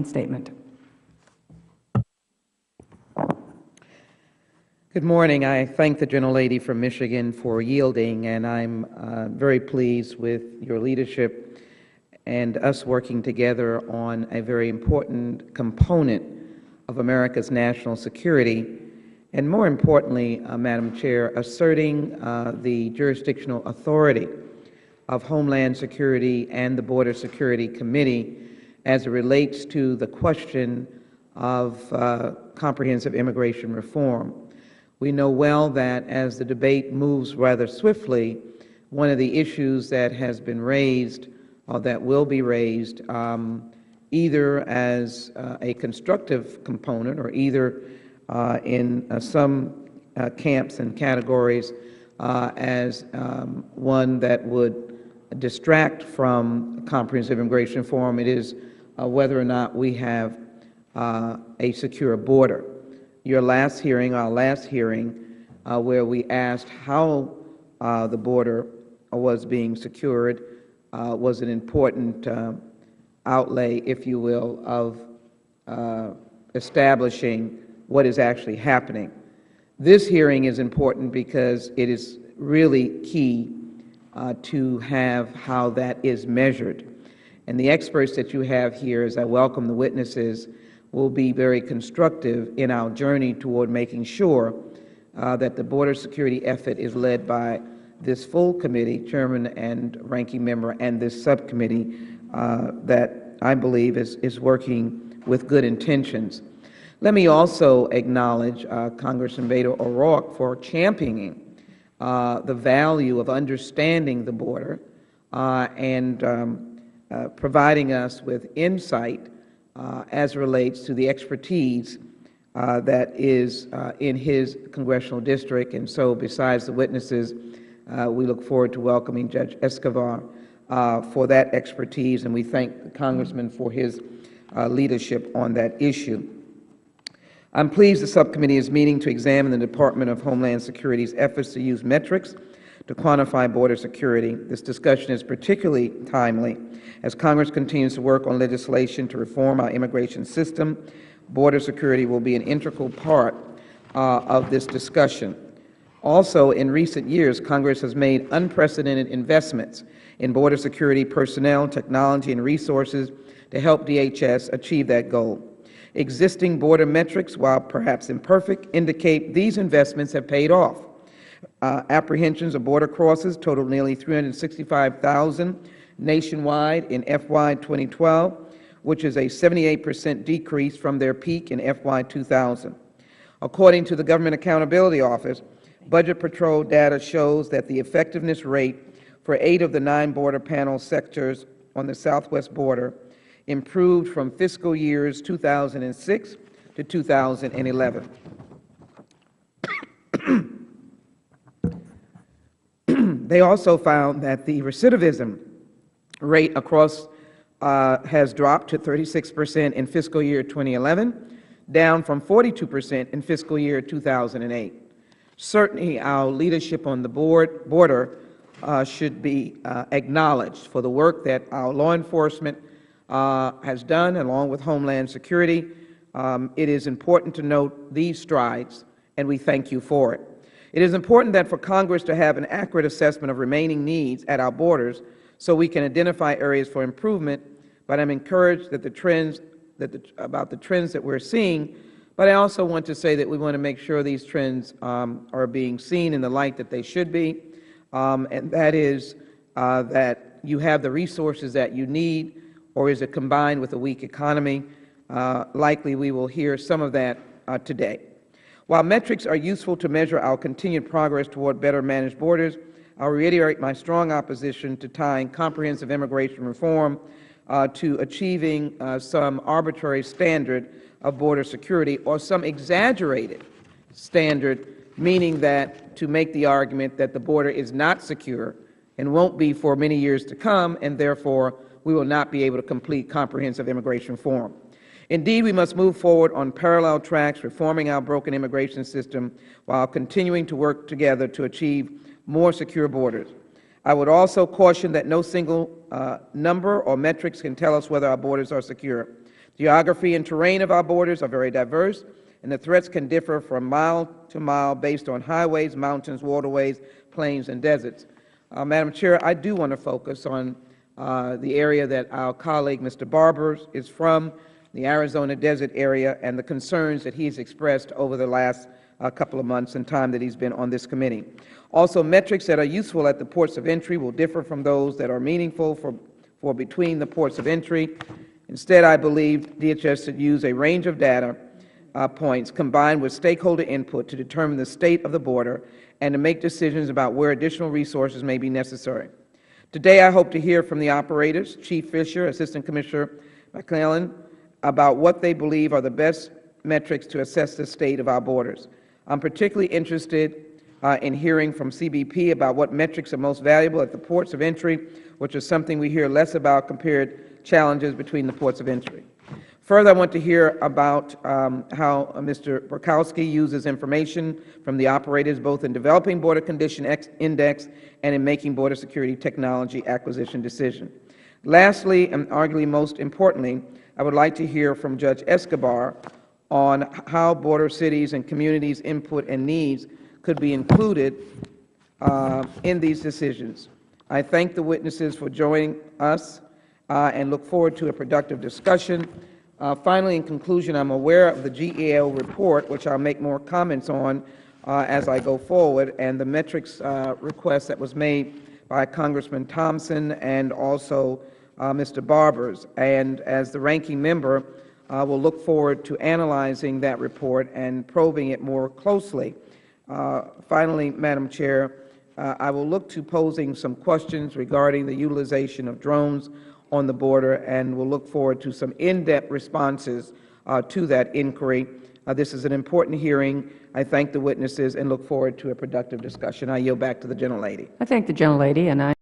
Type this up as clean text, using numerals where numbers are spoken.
statement. Good morning. I thank the gentlelady from Michigan for yielding, and I'm very pleased with your leadership and us working together on a very important component of America's national security, and more importantly, Madam Chair, asserting the jurisdictional authority of Homeland Security and the Border Security Committee as it relates to the question of comprehensive immigration reform. We know well that as the debate moves rather swiftly, one of the issues that has been raised or that will be raised either as a constructive component or either in some camps and categories as one that would distract from comprehensive immigration reform, it is whether or not we have a secure border. Your last hearing, our last hearing, where we asked how the border was being secured, was an important outlay, if you will, of establishing what is actually happening. This hearing is important because it is really key to have how that is measured. And the experts that you have here, as I welcome the witnesses, will be very constructive in our journey toward making sure that the border security effort is led by this full committee, Chairman and Ranking Member, and this subcommittee that I believe is working with good intentions. Let me also acknowledge Congressman Beto O'Rourke for championing the value of understanding the border and providing us with insight as it relates to the expertise that is in his congressional district. And so besides the witnesses, we look forward to welcoming Judge Escobar for that expertise, and we thank the Congressman for his leadership on that issue. I'm pleased the subcommittee is meeting to examine the Department of Homeland Security's efforts to use metrics to quantify border security. This discussion is particularly timely as Congress continues to work on legislation to reform our immigration system. Border security will be an integral part of this discussion. Also, in recent years, Congress has made unprecedented investments in border security personnel, technology, and resources to help DHS achieve that goal. Existing border metrics, while perhaps imperfect, indicate these investments have paid off. Apprehensions of border crosses totaled nearly 365,000 nationwide in FY 2012, which is a 78% decrease from their peak in FY 2000. According to the Government Accountability Office, Budget Patrol data shows that the effectiveness rate for 8 of the 9 border panel sectors on the southwest border improved from fiscal years 2006 to 2011. They also found that the recidivism rate across has dropped to 36% in fiscal year 2011, down from 42% in fiscal year 2008. Certainly, our leadership on the border should be acknowledged for the work that our law enforcement has done, along with Homeland Security. It is important to note these strides, and we thank you for it. It is important that for Congress to have an accurate assessment of remaining needs at our borders so we can identify areas for improvement, but I'm encouraged that about the trends that we're seeing, but I also want to say that we want to make sure these trends are being seen in the light that they should be, and that is that you have the resources that you need, or is it combined with a weak economy? Likely we will hear some of that today. While metrics are useful to measure our continued progress toward better managed borders, I'll reiterate my strong opposition to tying comprehensive immigration reform to achieving some arbitrary standard of border security or some exaggerated standard, meaning that to make the argument that the border is not secure and won't be for many years to come, and therefore we will not be able to complete comprehensive immigration reform. Indeed, we must move forward on parallel tracks, reforming our broken immigration system while continuing to work together to achieve more secure borders. I would also caution that no single number or metrics can tell us whether our borders are secure. Geography and terrain of our borders are very diverse, and the threats can differ from mile to mile based on highways, mountains, waterways, plains, and deserts. Madam Chair, I do want to focus on the area that our colleague, Mr. Barber, is from, the Arizona desert area, and the concerns that he's expressed over the last couple of months and time that he's been on this committee. Also, metrics that are useful at the ports of entry will differ from those that are meaningful for between the ports of entry. Instead, I believe DHS should use a range of data points combined with stakeholder input to determine the state of the border and to make decisions about where additional resources may be necessary. Today, I hope to hear from the operators, Chief Fisher, Assistant Commissioner McClellan, about what they believe are the best metrics to assess the state of our borders. I'm particularly interested in hearing from CBP about what metrics are most valuable at the ports of entry, which is something we hear less about compared challenges between the ports of entry. Further, I want to hear about how Mr. Burkowski uses information from the operators both in developing Border Condition Index and in making border security technology acquisition decisions. Lastly, and arguably most importantly, I would like to hear from Judge Escobar on how border cities and communities' input and needs could be included in these decisions. I thank the witnesses for joining us and look forward to a productive discussion. Finally, in conclusion, I'm aware of the GAO report, which I'll make more comments on as I go forward, and the metrics request that was made by Congressman Thompson and also Mr. Barbers. And as the ranking member, we'll look forward to analyzing that report and probing it more closely. Finally, Madam Chair, I will look to posing some questions regarding the utilization of drones on the border, and we'll look forward to some in-depth responses to that inquiry. This is an important hearing. I thank the witnesses and look forward to a productive discussion. I yield back to the gentlelady. I thank the gentlelady, and I